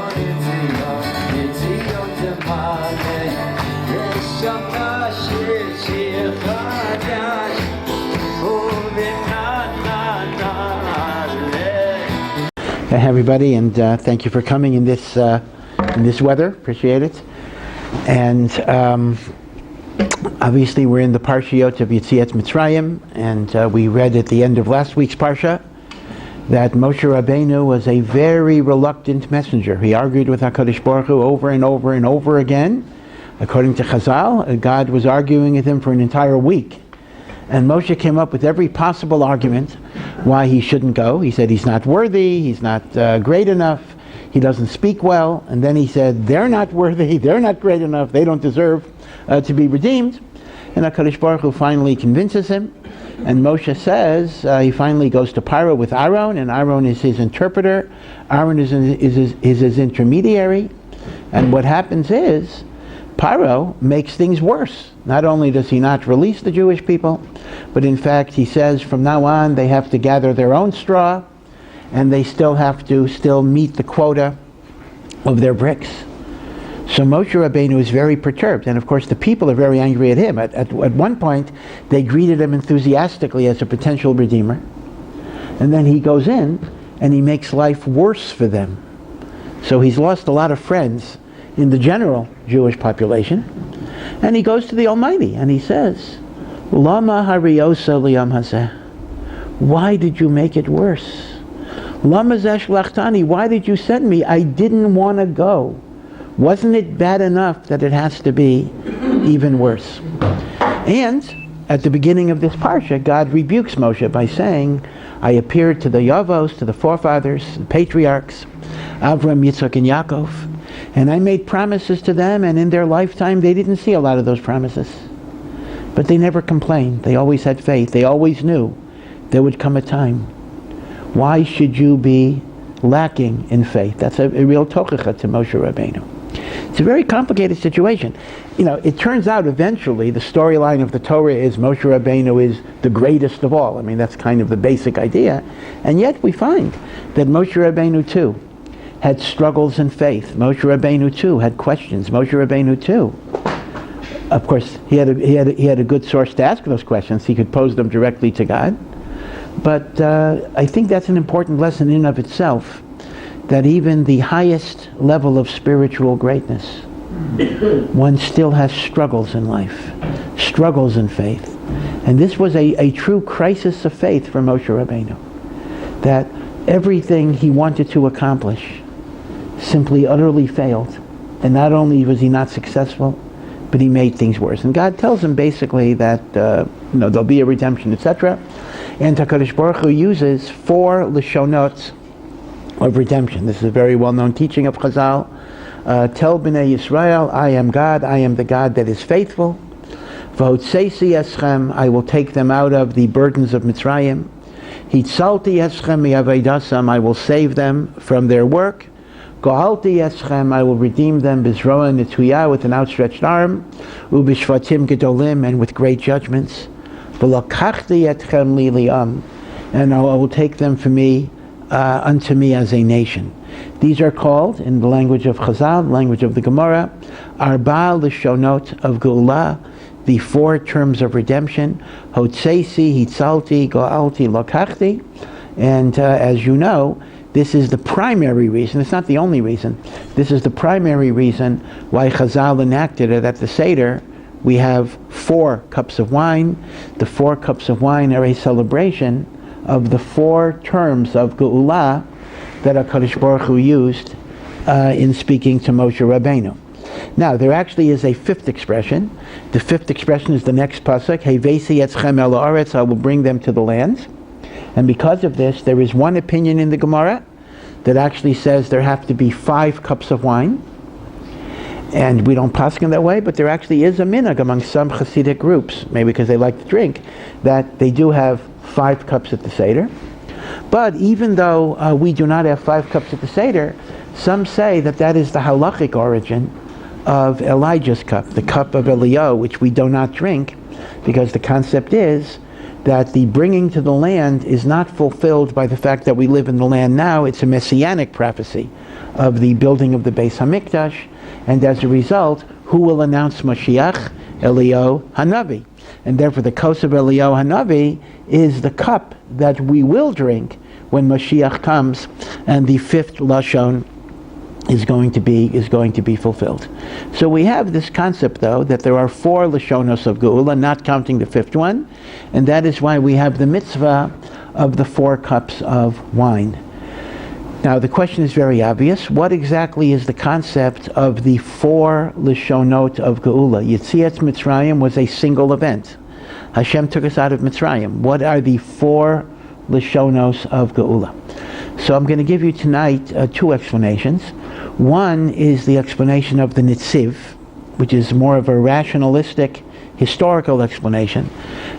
Hey everybody, and thank you for coming in this weather. Appreciate it. And obviously we're in the Parshiot of Yetziat Mitzrayim, and we read at the end of last week's Parsha that Moshe Rabbeinu was a very reluctant messenger. He argued with HaKadosh Baruch Hu over and over and over again. According to Chazal, God was arguing with him for an entire week. And Moshe came up with every possible argument why he shouldn't go. He said he's not worthy, he's not great enough, he doesn't speak well. And then he said, they're not worthy, they're not great enough, they don't deserve to be redeemed. And HaKadosh Baruch Hu finally convinces him. And Moshe says, he finally goes to Paro with Aaron, and Aaron is his interpreter. Aaron is his intermediary. And what happens is, Paro makes things worse. Not only does he not release the Jewish people, but in fact he says from now on they have to gather their own straw, and they still have to meet the quota of their bricks. So Moshe Rabbeinu is very perturbed, and of course the people are very angry at him. At one point they greeted him enthusiastically as a potential redeemer, and then he goes in and he makes life worse for them. So he's lost a lot of friends in the general Jewish population, and he goes to the Almighty and he says, Lama hariosa liyam hazeh? Why did you make it worse? Lama zesh lachtani? Why did you send me? I didn't want to go. Wasn't it bad enough that it has to be even worse? And at the beginning of this parsha, God rebukes Moshe by saying, I appeared to the Yavos, to the forefathers, the patriarchs, Avram, Yitzchak, and Yaakov, and I made promises to them, and in their lifetime they didn't see a lot of those promises. But they never complained. They always had faith. They always knew there would come a time. Why should you be lacking in faith? That's a real tochecha to Moshe Rabbeinu. It's a very complicated situation. It turns out eventually the storyline of the Torah is Moshe Rabbeinu is the greatest of all. I mean, that's kind of the basic idea. And yet we find that Moshe Rabbeinu too had struggles in faith. Moshe Rabbeinu too had questions. Moshe Rabbeinu too, of course, he had a good source to ask those questions. He could pose them directly to God. But I think that's an important lesson in and of itself, that even the highest level of spiritual greatness, one still has struggles in life, struggles in faith. And this was a true crisis of faith for Moshe Rabbeinu, that everything he wanted to accomplish simply utterly failed. And not only was he not successful, but he made things worse. And God tells him basically that there'll be a redemption, etc. And HaKadosh Baruch Hu uses 4 lashonot of redemption. This is a very well-known teaching of Chazal. Tell Bnei Yisrael, I am God, I am the God that is faithful. V'hotzeisi eschem, I will take them out of the burdens of Mitzrayim. Hitzalti eschem mi'aveidasam, I will save them from their work. Go'alti eschem, I will redeem them bizroa netuyah, with an outstretched arm. Ubishvatim gedolim, and with great judgments. V'lakachti etchem li li'am, and I will take them for me, unto me as a nation. These are called, in the language of Chazal, language of the Gemara, Arba Lishonot of Geulah, the 4 terms of redemption, Hotzeisi, Hitzalti, Go'alti, Lokachti. And as you know, this is the primary reason, it's not the only reason, this is the primary reason why Chazal enacted it at the Seder. We have 4 cups of wine. The 4 cups of wine are a celebration of the 4 terms of Geulah that HaKadosh Baruch Hu used in speaking to Moshe Rabbeinu. Now, there actually is a 5th expression. The 5th expression is the next pasuk, Hevesi etzchem el haaretz, I will bring them to the lands. And because of this, there is one opinion in the Gemara that actually says there have to be 5 cups of wine. And we don't paskin that way, but there actually is a minhag among some Hasidic groups, maybe because they like to drink, that they do have 5 cups at the Seder. But even though we do not have 5 cups at the Seder, some say that is the halachic origin of Elijah's cup, the cup of Eliyahu, which we do not drink, because the concept is that the bringing to the land is not fulfilled by the fact that we live in the land now. It's a messianic prophecy of the building of the Beis Hamikdash, and as a result, who will announce Mashiach? Eliyahu Hanavi. And therefore the kos of Eliyahu Hanavi is the cup that we will drink when Mashiach comes, and the fifth Lashon is going to be fulfilled. So we have this concept, though, that there are 4 Lashonos of Geula, not counting the 5th one, and that is why we have the mitzvah of the 4 cups of wine. Now the question is very obvious. What exactly is the concept of the 4 Lashonot of Geula? Yetziat Mitzrayim was a single event. Hashem took us out of Mitzrayim. What are the 4 Lashonos of Geula? So I'm going to give you tonight 2 explanations. One is the explanation of the Nitziv, which is more of a rationalistic, historical explanation,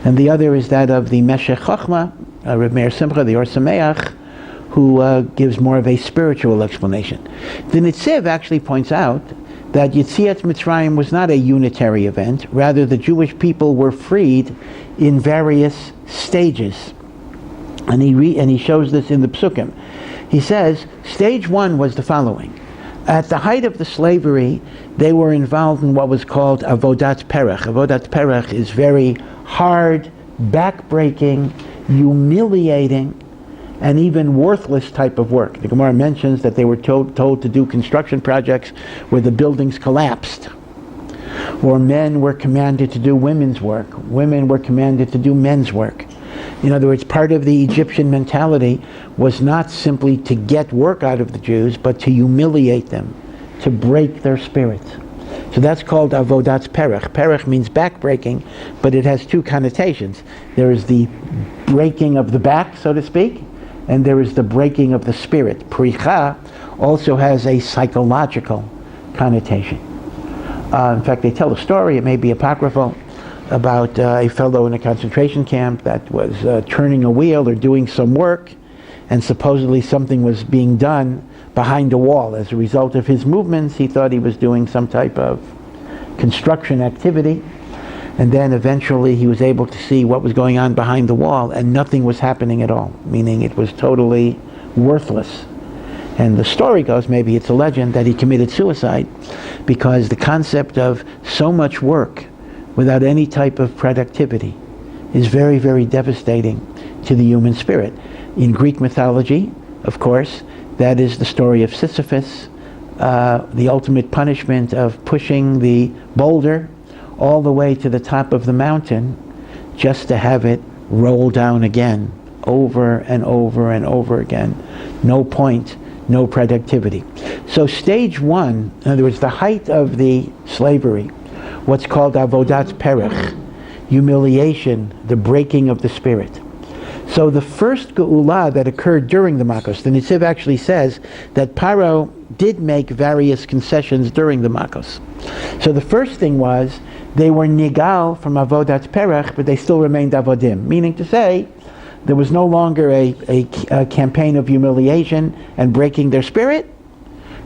and the other is that of the Meshech Chochma, Reb Meir Simcha, the Or Sameach, who gives more of a spiritual explanation. The Nitziv actually points out that Yetziat Mitzrayim was not a unitary event, rather the Jewish people were freed in various stages. And he shows this in the Psukim. He says, stage 1 was the following. At the height of the slavery, they were involved in what was called Avodat Perech. Avodat Perech is very hard, back-breaking, humiliating, and even worthless type of work. The Gemara mentions that they were told to do construction projects where the buildings collapsed. Or men were commanded to do women's work. Women were commanded to do men's work. In other words, part of the Egyptian mentality was not simply to get work out of the Jews, but to humiliate them, to break their spirits. So that's called avodat perech. Perech means back-breaking, but it has 2 connotations. There is the breaking of the back, so to speak, and there is the breaking of the spirit. Pricha also has a psychological connotation. In fact, they tell a story, it may be apocryphal, about a fellow in a concentration camp that was turning a wheel or doing some work, and supposedly something was being done behind a wall. As a result of his movements, he thought he was doing some type of construction activity, and then eventually he was able to see what was going on behind the wall, and nothing was happening at all, meaning it was totally worthless. And the story goes, maybe it's a legend, that he committed suicide because the concept of so much work without any type of productivity is very, very devastating to the human spirit. In Greek mythology, of course, that is the story of Sisyphus, the ultimate punishment of pushing the boulder all the way to the top of the mountain just to have it roll down again, over and over and over again. No point, no productivity. So stage 1, in other words, the height of the slavery, what's called avodat perech, humiliation, the breaking of the spirit. So the first geula that occurred during the Makos, the Nitziv actually says that Paro did make various concessions during the Makos. So the first thing was they were nigal from avodat perech, but they still remained avodim, meaning to say there was no longer a campaign of humiliation and breaking their spirit,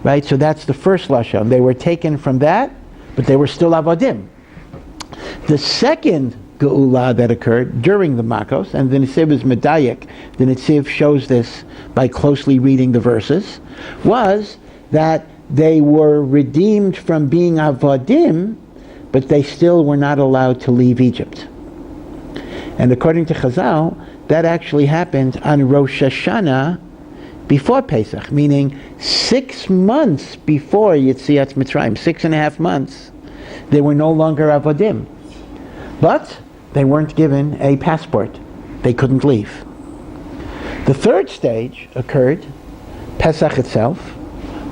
right? So that's the first lashon. They were taken from that, but they were still avodim. The second geula that occurred during the Makos, and the Nitziv is medayek, the Nitziv shows this by closely reading the verses, was that they were redeemed from being avodim, but they still were not allowed to leave Egypt. And according to Chazal, that actually happened on Rosh Hashanah before Pesach, meaning 6 months before Yetziat Mitzrayim, 6.5 months, they were no longer avodim. But they weren't given a passport. They couldn't leave. The third stage occurred, Pesach itself,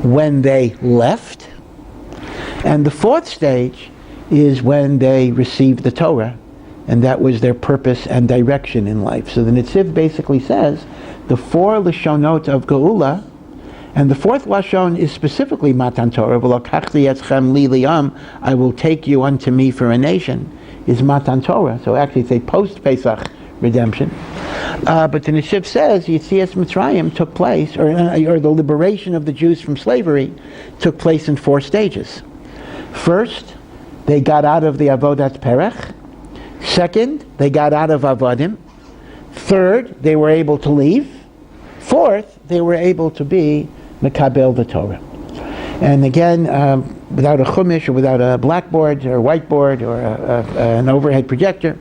when they left. And the fourth stage is when they received the Torah, and that was their purpose and direction in life. So the Nitziv basically says the 4 Lashonot of Geula, and the 4th Lashon is specifically Matan Torah, V'lokachti etzchem li liyam, I will take you unto me for a nation, is Matan Torah. So actually it's a post-Pesach redemption. But the Nitziv says Yetziat Mitzrayim took place, or the liberation of the Jews from slavery took place in 4 stages. First, they got out of the Avodat Perech. Second, they got out of Avodim. Third, they were able to leave. Fourth, they were able to be Mekabel the Torah. And again, without a chumash or without a blackboard or whiteboard or an overhead projector,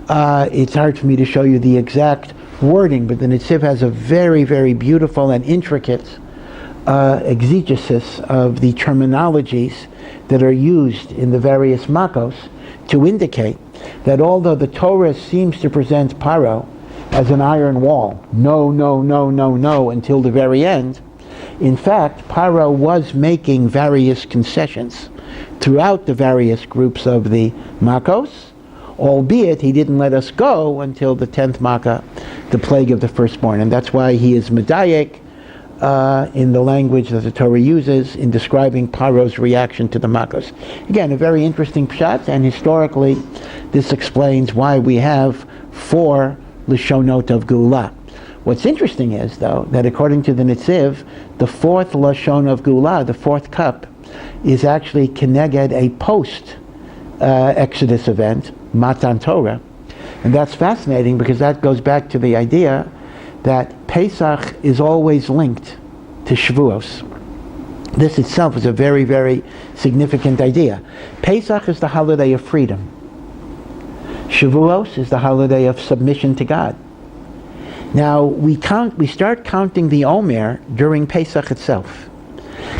it's hard for me to show you the exact wording, but the Netziv has a very, very beautiful and intricate exegesis of the terminologies that are used in the various makos to indicate that although the Torah seems to present Paro as an iron wall, no, no, no, no, no, until the very end, in fact, Paro was making various concessions throughout the various groups of the makos, albeit he didn't let us go until the 10th makkah, the plague of the firstborn. And that's why he is medayek in the language that the Torah uses in describing Paro's reaction to the makos. Again, a very interesting pshat, and historically this explains why we have 4 lashonot of Geulah. What's interesting is, though, that according to the Netziv, the 4th lashon of Geulah, the 4th cup, is actually keneged a post-Exodus event, Matan Torah. And that's fascinating because that goes back to the idea that Pesach is always linked to Shavuos. This itself is a very, very significant idea. Pesach is the holiday of freedom. Shavuos is the holiday of submission to God. Now, we start counting the Omer during Pesach itself.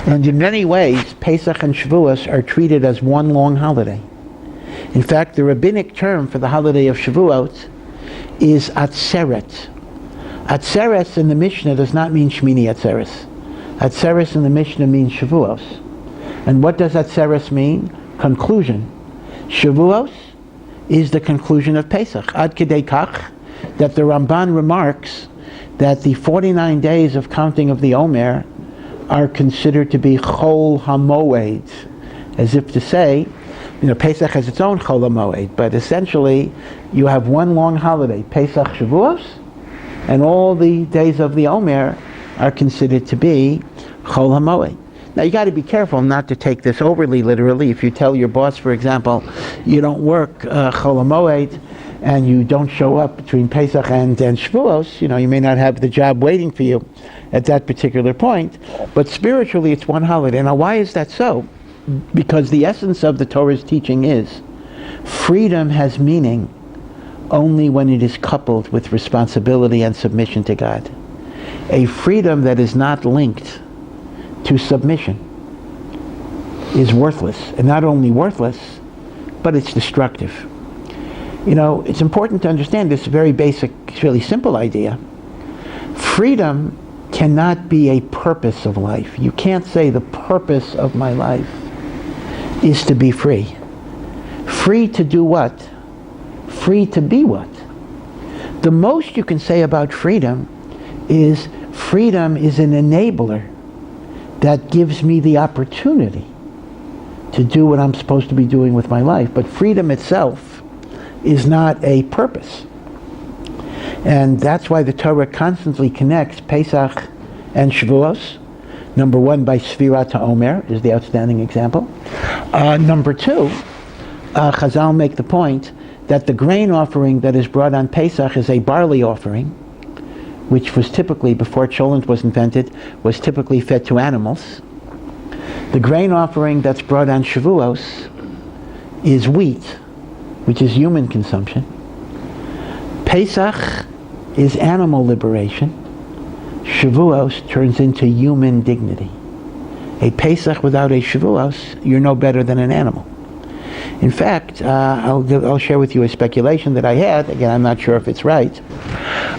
And in many ways, Pesach and Shavuos are treated as one long holiday. In fact, the rabbinic term for the holiday of Shavuot is Atzeret. Atzeret in the Mishnah does not mean Shmini Atzeres. Atzeres in the Mishnah means Shavuos. And what does Atzeres mean? Conclusion. Shavuos is the conclusion of Pesach. Ad Kedei Kach, that the Ramban remarks that the 49 days of counting of the Omer are considered to be Chol HaMoed, as if to say, Pesach has its own Chol HaMoed, but essentially you have one long holiday, Pesach Shavuos, and all the days of the Omer are considered to be Chol HaMoed. Now you got to be careful not to take this overly literally. If you tell your boss, for example, you don't work Chol HaMoed, and you don't show up between Pesach and Shavuos, you may not have the job waiting for you at that particular point, but spiritually it's one holiday. Now why is that so? Because the essence of the Torah's teaching is freedom has meaning only when it is coupled with responsibility and submission to God. A freedom that is not linked to submission is worthless, and not only worthless, but it's destructive. It's important to understand this very basic, really simple idea. Freedom cannot be a purpose of life. You can't say the purpose of my life is to be free. Free to do what? Free to be what? The most you can say about freedom is an enabler that gives me the opportunity to do what I'm supposed to be doing with my life. But freedom itself is not a purpose. And that's why the Torah constantly connects Pesach and Shavuos. Number 1, by Sfirat HaOmer is the outstanding example. Number 2, Chazal make the point that the grain offering that is brought on Pesach is a barley offering, which was typically, before cholent was invented, was typically fed to animals. The grain offering that's brought on Shavuos is wheat, which is human consumption. Pesach is animal liberation. Shavuos turns into human dignity. A Pesach without a Shavuos, you're no better than an animal. In fact, I'll share with you a speculation that I had. Again, I'm not sure if it's right.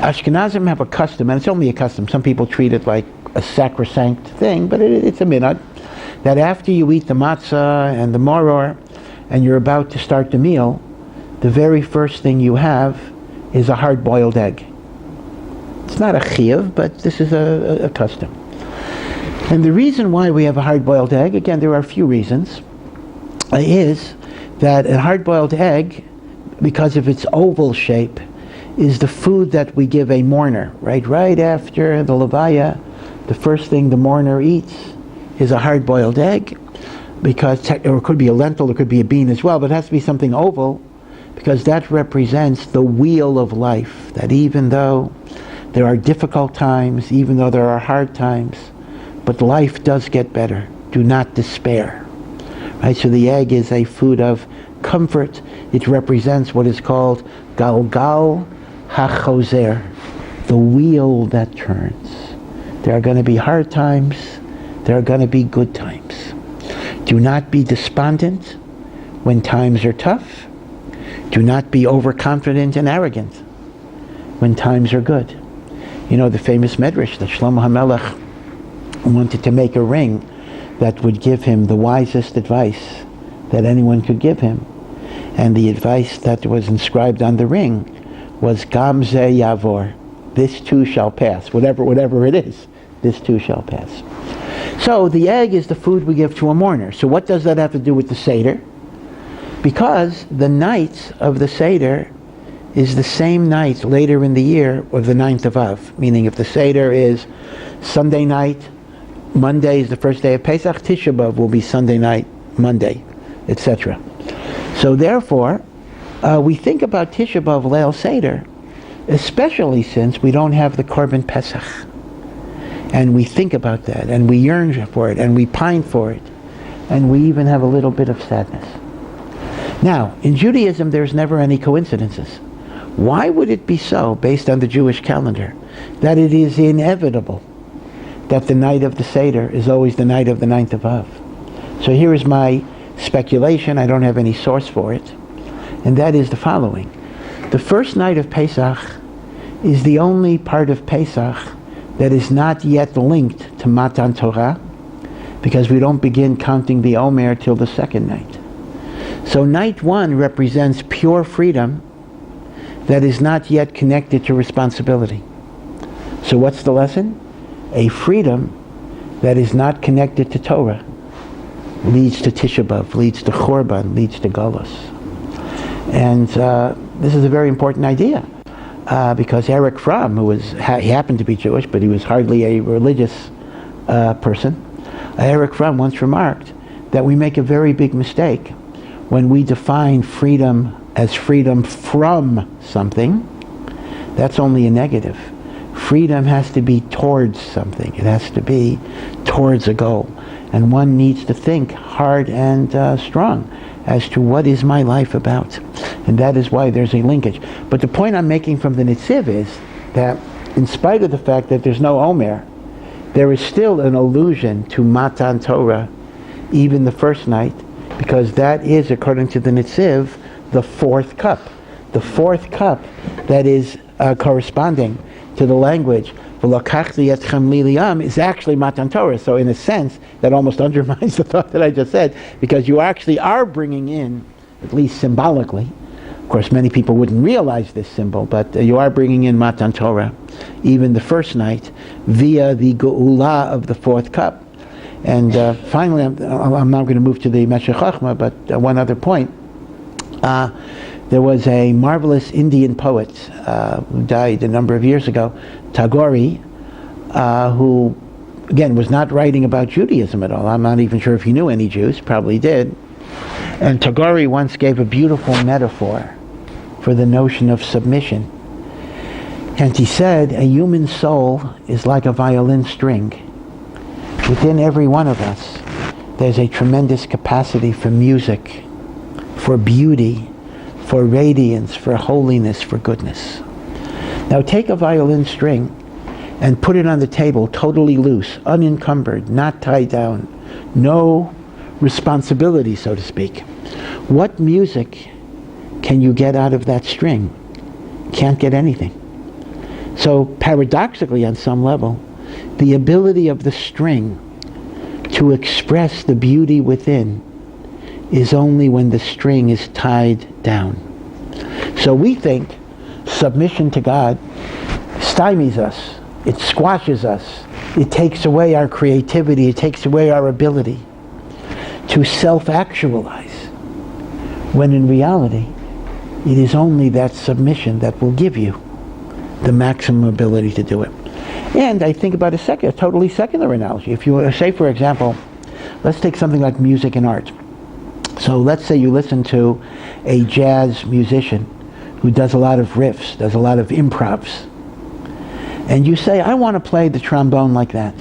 Ashkenazim have a custom, and it's only a custom. Some people treat it like a sacrosanct thing, but it's a minhag, that after you eat the matzah and the maror, and you're about to start the meal, the very first thing you have is a hard-boiled egg. It's not a chiyuv, but this is a custom. And the reason why we have a hard-boiled egg, again, there are a few reasons, is that a hard-boiled egg, because of its oval shape, is the food that we give a mourner, right? Right after the levaya, the first thing the mourner eats is a hard-boiled egg, or it could be a lentil, it could be a bean as well, but it has to be something oval, because that represents the wheel of life, that even though there are difficult times, even though there are hard times, but life does get better. Do not despair. Right? So the egg is a food of comfort. It represents what is called Galgal HaChozer, the wheel that turns. There are going to be hard times. There are going to be good times. Do not be despondent when times are tough. Do not be overconfident and arrogant when times are good. You know the famous medrash that Shlomo HaMelech wanted to make a ring that would give him the wisest advice that anyone could give him. And the advice that was inscribed on the ring was Gam ze yavor. This too shall pass. Whatever it is, this too shall pass. So the egg is the food we give to a mourner. So what does that have to do with the Seder? Because the night of the Seder is the same night later in the year of the 9th of Av. Meaning if the Seder is Sunday night, Monday is the first day of Pesach, Tisha B'Av will be Sunday night, Monday, etc. So therefore, we think about Tisha B'Av Leil Seder, especially since we don't have the Korban Pesach. And we think about that, and we yearn for it, and we pine for it, and we even have a little bit of sadness. Now, in Judaism, there's never any coincidences. Why would it be so, based on the Jewish calendar, that it is inevitable that the night of the Seder is always the night of the 9th of Av? So here is my speculation. I don't have any source for it. And that is the following. The first night of Pesach is the only part of Pesach that is not yet linked to Matan Torah, because we don't begin counting the Omer till the second night. So night 1 represents pure freedom that is not yet connected to responsibility. So what's the lesson? A freedom that is not connected to Torah leads to Tisha B'Av, leads to Chorban, leads to Galus. And this is a very important idea, because Eric Fromm, he happened to be Jewish, but he was hardly a religious person. Eric Fromm once remarked that we make a very big mistake when we define freedom as freedom from something. That's only a negative. Freedom has to be towards something. It has to be towards a goal. And one needs to think hard and strong as to what is my life about. And that is why there's a linkage. But the point I'm making from the Nitziv is that in spite of the fact that there's no Omer, there is still an allusion to Matan Torah, even the first night, because that is, according to the Nitziv, the fourth cup. The fourth cup that is corresponding to the language "V'lakachti etchem li liyam" is actually Matan Torah. So in a sense, that almost undermines the thought that I just said, because you actually are bringing in, at least symbolically, of course many people wouldn't realize this symbol, but you are bringing in Matan Torah, even the first night, via the Geula of the fourth cup. And finally, I'm now going to move to the Meshech Chochmah, but one other point. There was a marvelous Indian poet who died a number of years ago, Tagore, who, again, was not writing about Judaism at all. I'm not even sure if he knew any Jews, probably did. And Tagore once gave a beautiful metaphor for the notion of submission. And he said, a human soul is like a violin string. Within every one of us, there's a tremendous capacity for music, for beauty, for radiance, for holiness, for goodness. Now take a violin string and put it on the table totally loose, unencumbered, not tied down, no responsibility, so to speak. What music can you get out of that string? Can't get anything. So paradoxically, on some level, the ability of the string to express the beauty within is only when the string is tied down. So we think submission to God stymies us, it squashes us, it takes away our creativity, it takes away our ability to self-actualize, when in reality it is only that submission that will give you the maximum ability to do it. And I think about a totally secular analogy. If you say, for example, let's take something like music and art. So let's say you listen to a jazz musician who does a lot of riffs, does a lot of improvs, and you say, I want to play the trombone like that.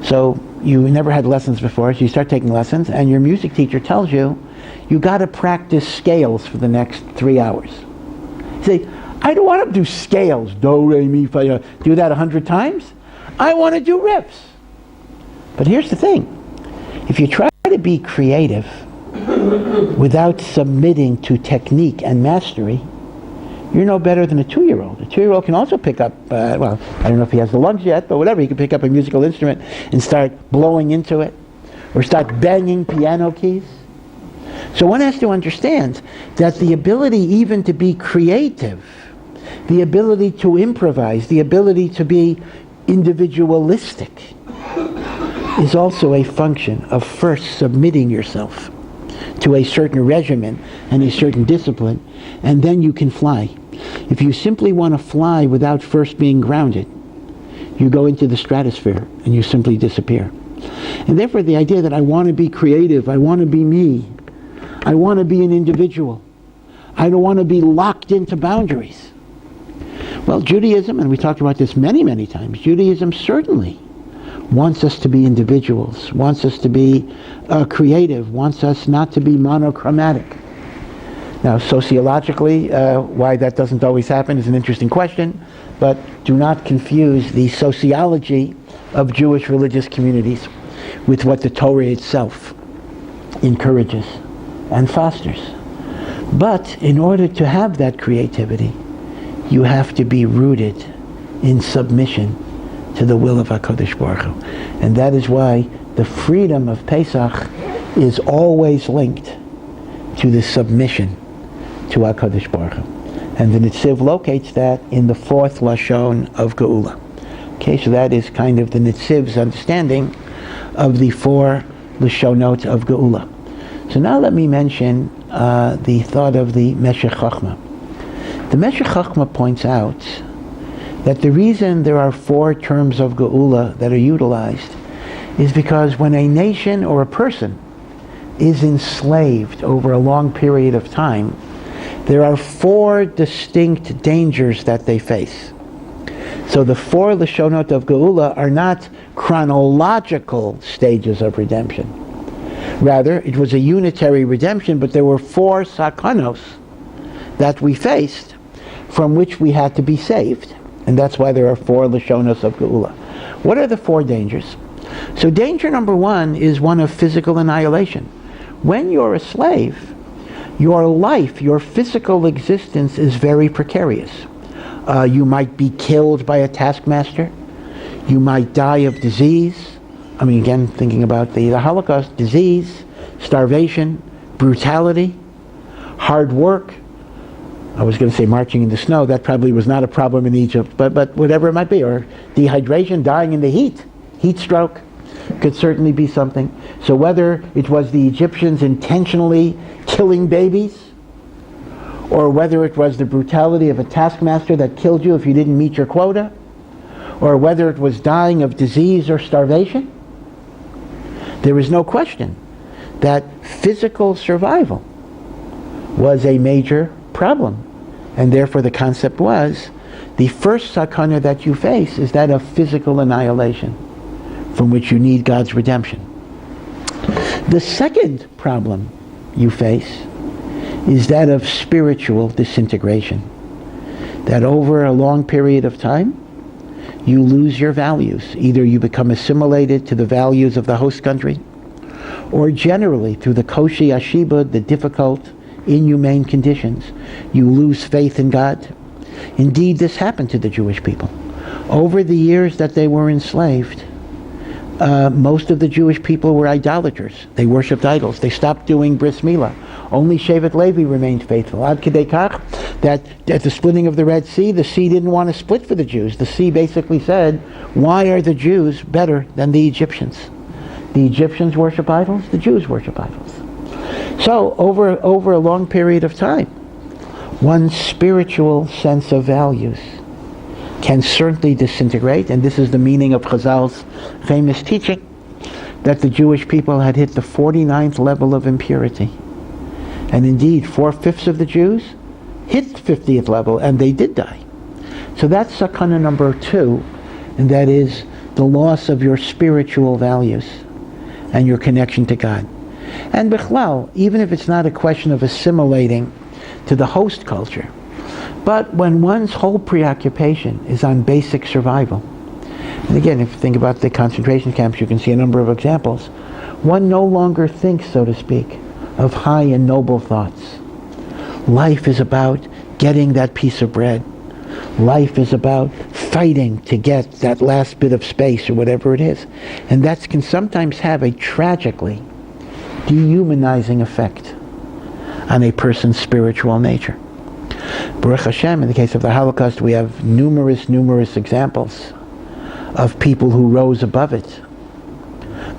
So you never had lessons before, so you start taking lessons, and your music teacher tells you, you got to practice scales for the next 3 hours. You say, I don't want to do scales, do, re, mi, fa, do that 100 times. I want to do riffs. But here's the thing. If you try to be creative without submitting to technique and mastery, you're no better than a 2-year-old. A 2-year-old can also pick up, I don't know if he has the lungs yet, but whatever, he can pick up a musical instrument and start blowing into it, or start banging piano keys. So one has to understand that the ability even to be creative, the ability to improvise, the ability to be individualistic is also a function of first submitting yourself to a certain regimen and a certain discipline, and then you can fly. If you simply want to fly without first being grounded, you go into the stratosphere and you simply disappear. And therefore the idea that I want to be creative, I want to be me, I want to be an individual, I don't want to be locked into boundaries. Well, Judaism, and we talked about this many, many times, Judaism certainly wants us to be individuals, wants us to be creative, wants us not to be monochromatic. Now, sociologically, why that doesn't always happen is an interesting question, but do not confuse the sociology of Jewish religious communities with what the Torah itself encourages and fosters. But in order to have that creativity, you have to be rooted in submission to the will of HaKadosh Baruch Hu. And that is why the freedom of Pesach is always linked to the submission to HaKadosh Baruch Hu. And the Nitziv locates that in the 4th Lashon of Geula. Okay, so that is kind of the Nitziv's understanding of the 4 Lashonot of Geula. So now let me mention the thought of the Meshech Chochmah. The Meshech Chochmah points out that the reason there are 4 terms of Geula that are utilized is because when a nation or a person is enslaved over a long period of time, there are 4 distinct dangers that they face. So the 4 Lashonot of Geula are not chronological stages of redemption. Rather, it was a unitary redemption, but there were 4 sakanos that we faced from which we had to be saved. And that's why there are 4 Lashonos of Geula. What are the 4 dangers? So danger number 1 is one of physical annihilation. When you're a slave, your life, your physical existence is very precarious. You might be killed by a taskmaster. You might die of disease. I mean, again, thinking about the Holocaust, disease, starvation, brutality, hard work. I was going to say marching in the snow. That probably was not a problem in Egypt, but whatever it might be. Or dehydration, dying in the heat stroke could certainly be something. So whether it was the Egyptians intentionally killing babies, or whether it was the brutality of a taskmaster that killed you if you didn't meet your quota, or whether it was dying of disease or starvation, there is no question that physical survival was a major problem. And therefore the concept was, the first sakana that you face is that of physical annihilation, from which you need God's redemption. The second problem you face is that of spiritual disintegration. That over a long period of time, you lose your values. Either you become assimilated to the values of the host country, or generally through the koshi ashibud, the difficult, inhumane conditions, you lose faith in God. Indeed, this happened to the Jewish people. Over the years that they were enslaved, most of the Jewish people were idolaters. They worshipped idols. They stopped doing bris milah. Only Shevet Levi remained faithful. Ad kedei kach, that at the splitting of the Red Sea, the sea didn't want to split for the Jews. The sea basically said, why are the Jews better than the Egyptians? The Egyptians worship idols, the Jews worship idols. So over a long period of time, one's spiritual sense of values can certainly disintegrate, and this is the meaning of Chazal's famous teaching, that the Jewish people had hit the 49th level of impurity. And indeed, 4/5 of the Jews hit the 50th level, and they did die. So that's sakana number 2, and that is the loss of your spiritual values and your connection to God. And bichlal, even if it's not a question of assimilating to the host culture, but when one's whole preoccupation is on basic survival. And again, if you think about the concentration camps, you can see a number of examples. One no longer thinks, so to speak, of high and noble thoughts. Life is about getting that piece of bread. Life is about fighting to get that last bit of space or whatever it is. And that can sometimes have a tragically dehumanizing effect on a person's spiritual nature. Baruch Hashem, in the case of the Holocaust, we have numerous examples of people who rose above it.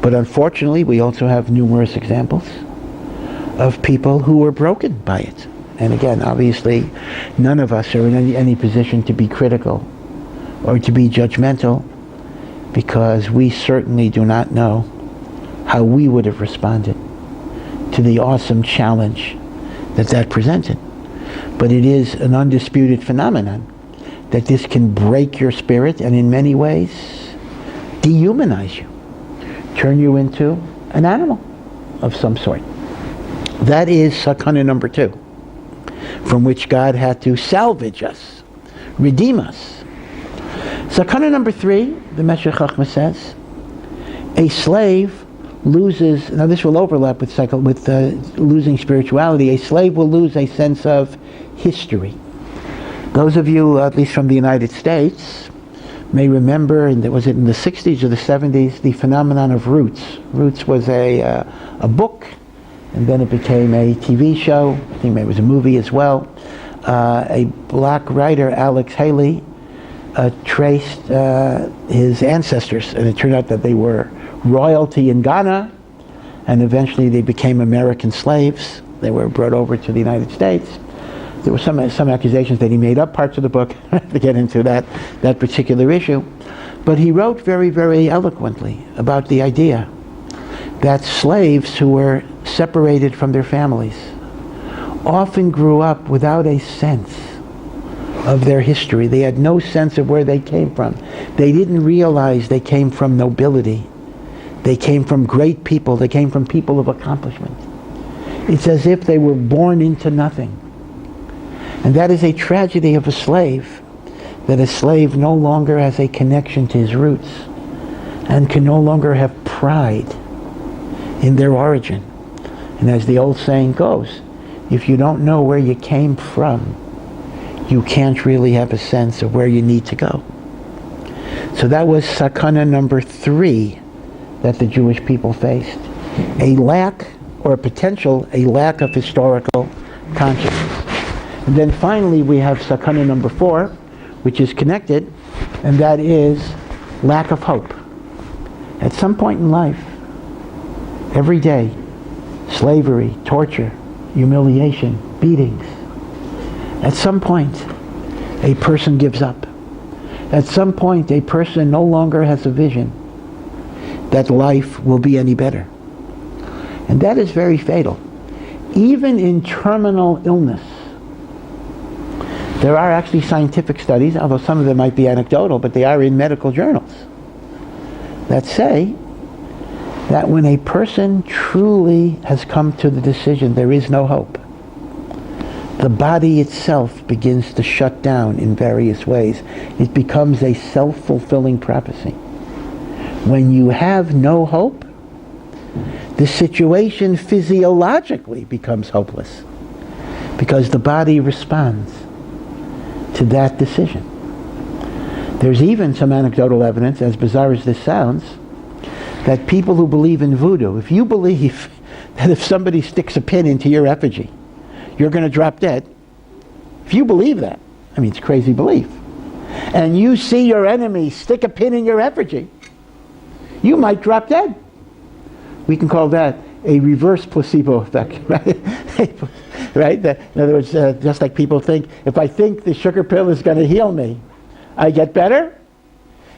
But unfortunately, we also have numerous examples of people who were broken by it. And again, obviously, none of us are in any position to be critical or to be judgmental, because we certainly do not know how we would have responded to the awesome challenge that presented. But it is an undisputed phenomenon that this can break your spirit and in many ways dehumanize you, turn you into an animal of some sort. That is sakana number 2, from which God had to salvage us, redeem us. Sakana number 3, the Meshech Chochmah says, a slave loses, now this will overlap with losing spirituality, a slave will lose a sense of history. Those of you, at least from the United States, may remember, and was it in the 60s or the 70s, the phenomenon of Roots. Roots was a book, and then it became a TV show. I think maybe it was a movie as well. A black writer, Alex Haley, traced his ancestors, and it turned out that they were royalty in Ghana, and eventually they became American slaves. They were brought over to the United States. There were some accusations that he made up parts of the book to get into that particular issue. But he wrote very eloquently about the idea that slaves who were separated from their families often grew up without a sense of their history. They had no sense of where they came from. They didn't realize they came from nobility. They came from great people. They came from people of accomplishment. It's as if they were born into nothing. And that is a tragedy of a slave, that a slave no longer has a connection to his roots and can no longer have pride in their origin. And as the old saying goes, if you don't know where you came from, you can't really have a sense of where you need to go. So that was sakana number 3 that the Jewish people faced. A lack, or a lack of historical consciousness. And then finally we have sakana number 4, which is connected, and that is lack of hope. At some point in life, every day, slavery, torture, humiliation, beatings. At some point, a person gives up. At some point, a person no longer has a vision that life will be any better. And that is very fatal. Even in terminal illness, there are actually scientific studies, although some of them might be anecdotal, but they are in medical journals, that say that when a person truly has come to the decision there is no hope, the body itself begins to shut down in various ways. It becomes a self-fulfilling prophecy. When you have no hope, the situation physiologically becomes hopeless, because the body responds to that decision. There's even some anecdotal evidence, as bizarre as this sounds, that people who believe in voodoo, if you believe that if somebody sticks a pin into your effigy, you're going to drop dead, if you believe that, I mean, it's crazy belief, and you see your enemy stick a pin in your effigy, you might drop dead. We can call that a reverse placebo effect, right? Right? In other words, just like people think, if I think the sugar pill is going to heal me, I get better.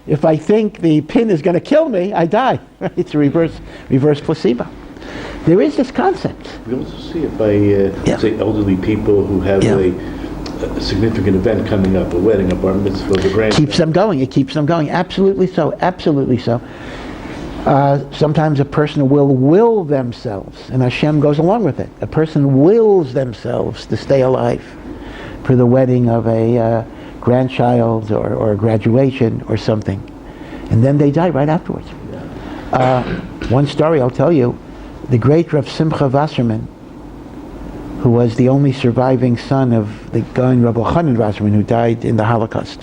If I think the pin is going to kill me, I die. It's a reverse placebo. There is this concept. We also see it by, say, elderly people who have a significant event coming up, a wedding, a bar mitzvah, the grand. Keeps them going. It keeps them going. Absolutely so. Absolutely so. Sometimes a person will will themselves, and Hashem goes along with it. A person wills themselves to stay alive for the wedding of a grandchild or a graduation or something. And then they die right afterwards. One story I'll tell you, the great Rav Simcha Wasserman, who was the only surviving son of the Gaon Rabbi Chanan Wasserman, who died in the Holocaust.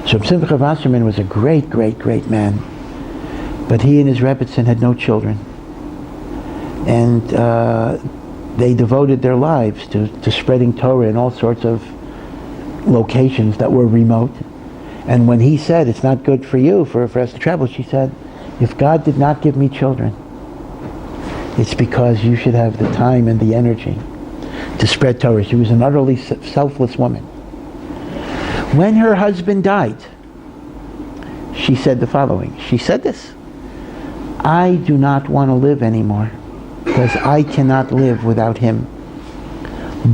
So Rav Simcha Wasserman was a great, great, great man, but he and his Rebbetzin had no children. And they devoted their lives to spreading Torah in all sorts of locations that were remote. And when he said, it's not good for you, for us to travel, she said, if God did not give me children, it's because you should have the time and the energy to spread Torah. She was an utterly selfless woman. When her husband died, she said the following. She said this: I do not want to live anymore because I cannot live without him.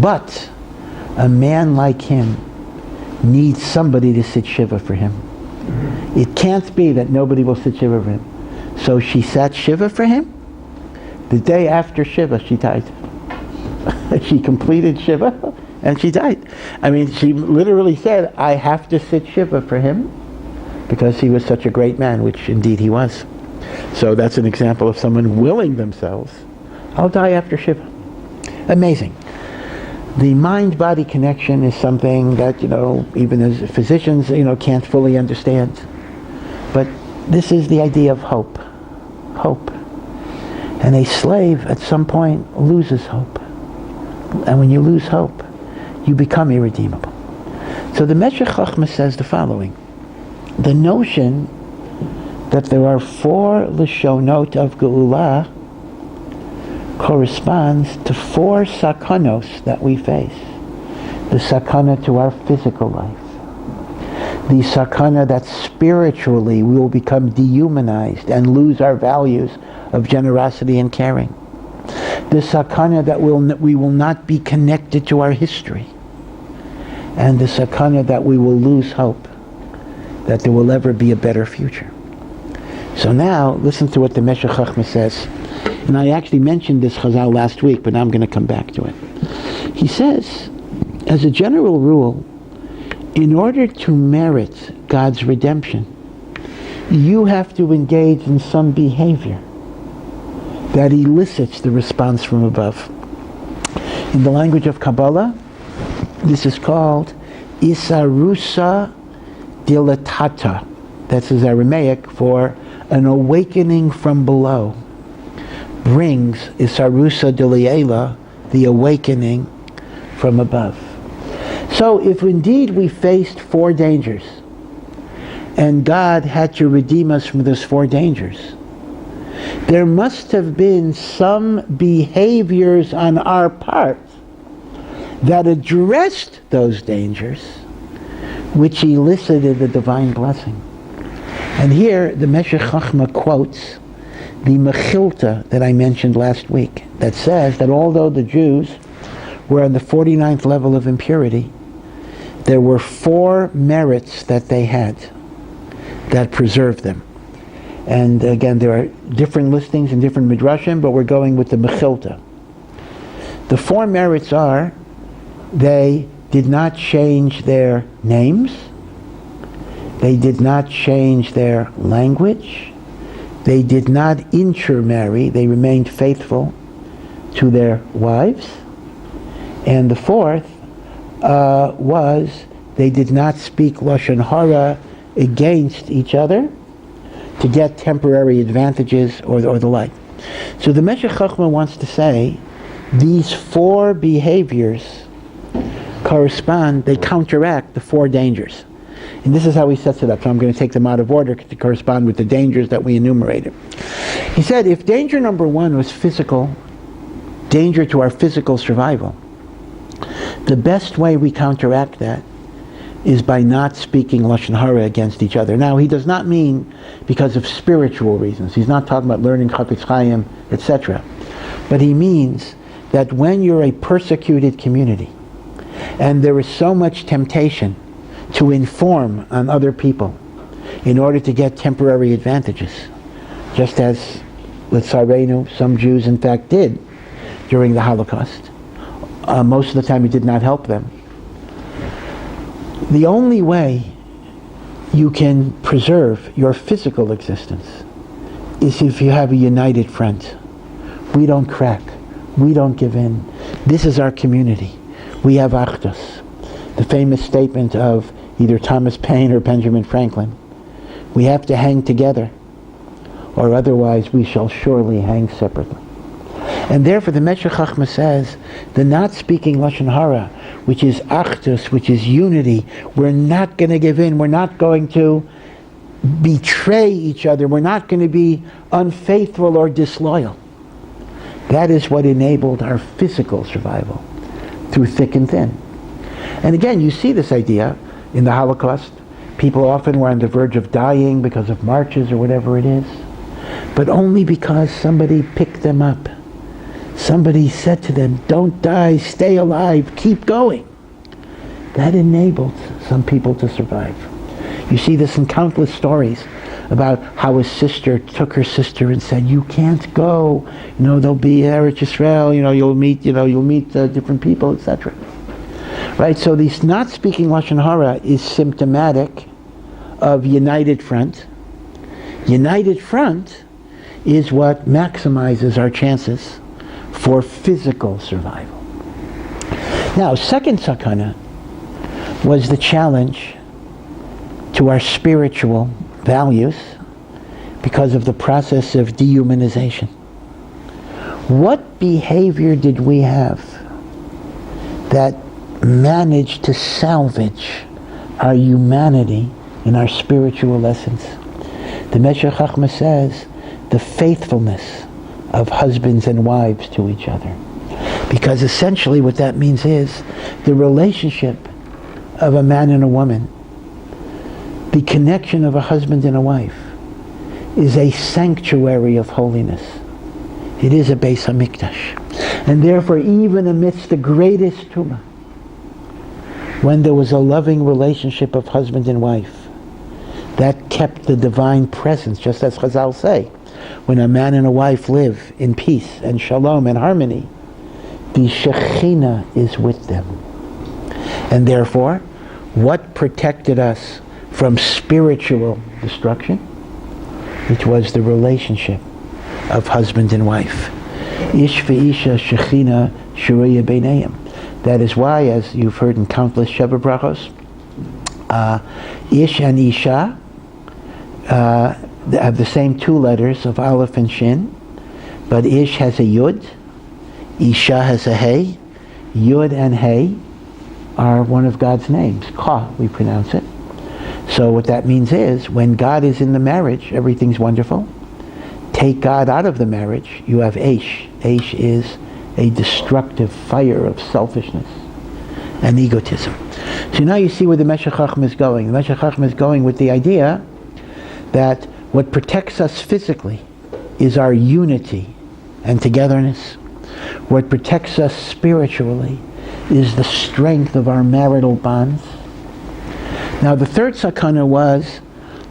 But a man like him needs somebody to sit Shiva for him. It can't be that nobody will sit Shiva for him. So she sat Shiva for him. The day after Shiva, she died. She completed Shiva and she died. I mean, she literally said, I have to sit Shiva for him because he was such a great man, which indeed he was. So that's an example of someone willing themselves. I'll die after Shiva. Amazing. The mind-body connection is something that, even as physicians, can't fully understand. But this is the idea of hope. Hope. And a slave at some point loses hope. And when you lose hope, you become irredeemable. So the Meshech Chochmah says the following. The notion that there are 4 Lashonot of Geula corresponds to 4 sakanos that we face. The sakana to our physical life. The sakana that spiritually we will become dehumanized and lose our values of generosity and caring. The sakana that we will not be connected to our history. And the sakana that we will lose hope that there will ever be a better future. So now, listen to what the Meshech Chochmah says. And I actually mentioned this Chazal last week, but now I'm going to come back to it. He says, as a general rule, in order to merit God's redemption, you have to engage in some behavior that elicits the response from above. In the language of Kabbalah, this is called Isarusa Dilatata. That's his Aramaic for an awakening from below. Brings Isarusa Diliela, the awakening from above. So if indeed we faced 4 dangers, and God had to redeem us from those 4 dangers, there must have been some behaviors on our part that addressed those dangers, which elicited the divine blessing. And here the Meshech Chochmah quotes the Mechilta that I mentioned last week, that says that although the Jews were on the 49th level of impurity, there were 4 merits that they had that preserved them. And again, there are different listings in different midrashim, but we're going with the Mechilta. The 4 merits are, they did not change their names, they did not change their language, they did not intermarry, they remained faithful to their wives, and the 4th was they did not speak Lashon Hara against each other to get temporary advantages or the like. So the Meshech Chochmah wants to say these 4 behaviors correspond, they counteract the 4 dangers. And this is how he sets it up. So I'm going to take them out of order to correspond with the dangers that we enumerated. He said if danger number 1 was physical, danger to our physical survival, the best way we counteract that is by not speaking Lashon Hara against each other. Now, he does not mean because of spiritual reasons. He's not talking about learning Chafetz Chaim, etc. But he means that when you're a persecuted community And there is so much temptation to inform on other people in order to get temporary advantages, just as L'tzarenu, some Jews in fact did during the Holocaust. Most of the time it did not help them. The only way you can preserve your physical existence is if you have a united front. We don't crack. We don't give in. This is our community. We have Achdus. The famous statement of either Thomas Paine or Benjamin Franklin. We have to hang together, or otherwise we shall surely hang separately. And therefore the Meshech Chochmah says, the not speaking Lashon Hara, which is Achdus, which is unity, we're not going to give in, we're not going to betray each other, we're not going to be unfaithful or disloyal. That is what enabled our physical survival through thick and thin. And again, you see this idea in the Holocaust. People often were on the verge of dying because of marches or whatever it is, but only because somebody picked them up. Somebody said to them, don't die, stay alive, keep going. That enabled some people to survive. You see this in countless stories about how a sister took her sister and said, you can't go, there'll be Eretz Yisrael, you'll meet different people, etc. Right, so this not speaking Lashon Hara is symptomatic of united front. United front is what maximizes our chances for physical survival. Now, second sakana was the challenge to our spiritual values because of the process of dehumanization. What behavior did we have that managed to salvage our humanity and our spiritual essence? The Meshech Chochmah says the faithfulness of husbands and wives to each other. Because essentially what that means is the relationship of a man and a woman, the connection of a husband and a wife, is a sanctuary of holiness. It is a Beis HaMikdash. And therefore, even amidst the greatest tumah, when there was a loving relationship of husband and wife, that kept the divine presence, just as Chazal say, when a man and a wife live in peace and shalom and harmony, the Shekhinah is with them. And therefore, what protected us from spiritual destruction? It was the relationship of husband and wife. Ish ve'isha Shekhinah shuriyah beinayim. That is why, as you've heard in countless Sheva Brachos, Ish and Isha have the same two letters of Aleph and Shin, but Ish has a Yud, Isha has a Hey. Yud and Hey are one of God's names. Ka, we pronounce it. So what that means is, when God is in the marriage, everything's wonderful. Take God out of the marriage, you have Eish. Eish is a destructive fire of selfishness and egotism. So now you see where the Meshech Chochmah is going. The Meshech Chochmah is going with the idea that what protects us physically is our unity and togetherness. What protects us spiritually is the strength of our marital bonds. Now the third sakana was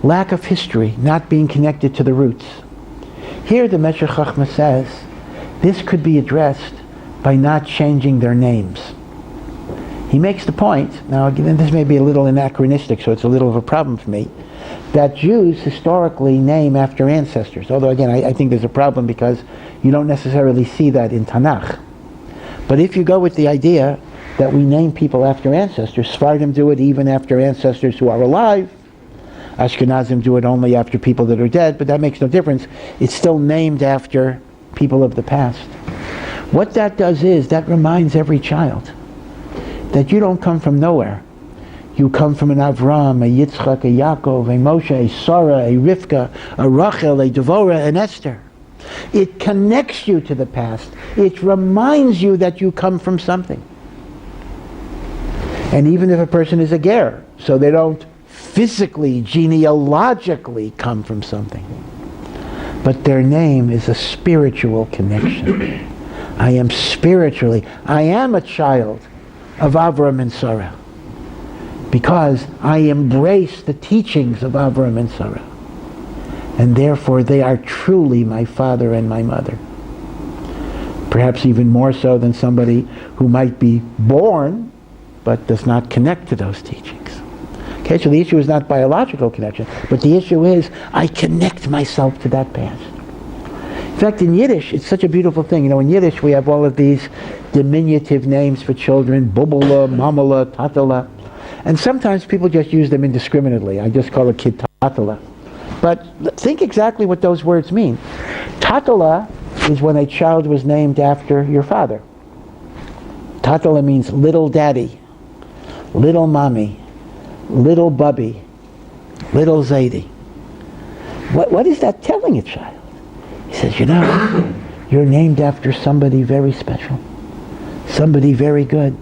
lack of history, not being connected to the roots. Here the Meshech Chochmah says this could be addressed by not changing their names. He makes the point, now again this may be a little anachronistic, so it's a little of a problem for me, that Jews historically name after ancestors. Although again, I think there's a problem because you don't necessarily see that in Tanakh. But if you go with the idea that we name people after ancestors, Sephardim do it even after ancestors who are alive. Ashkenazim do it only after people that are dead, but that makes no difference. It's still named after people of the past. What that does is, that reminds every child that you don't come from nowhere. You come from an Avram, a Yitzchak, a Yaakov, a Moshe, a Sarah, a Rivka, a Rachel, a Devorah, and Esther. It connects you to the past. It reminds you that you come from something. And even if a person is a ger, so they don't physically, genealogically come from something, but their name is a spiritual connection. I am spiritually, I am a child of Avram and Sarah, because I embrace the teachings of Avram and Sarah, and therefore they are truly my father and my mother. Perhaps even more so than somebody who might be born but does not connect to those teachings. Okay, so the issue is not biological connection, but the issue is I connect myself to that past. In fact, in Yiddish, it's such a beautiful thing. You know, in Yiddish we have all of these diminutive names for children, bubala, mamala, tatala, and sometimes people just use them indiscriminately. I just call a kid tatala. But think exactly what those words mean. Tatala is when a child was named after your father. Tatala means little daddy, little mommy, little bubby, little Zaidi. What is that telling a child? He says, you know, you're named after somebody very special, somebody very good,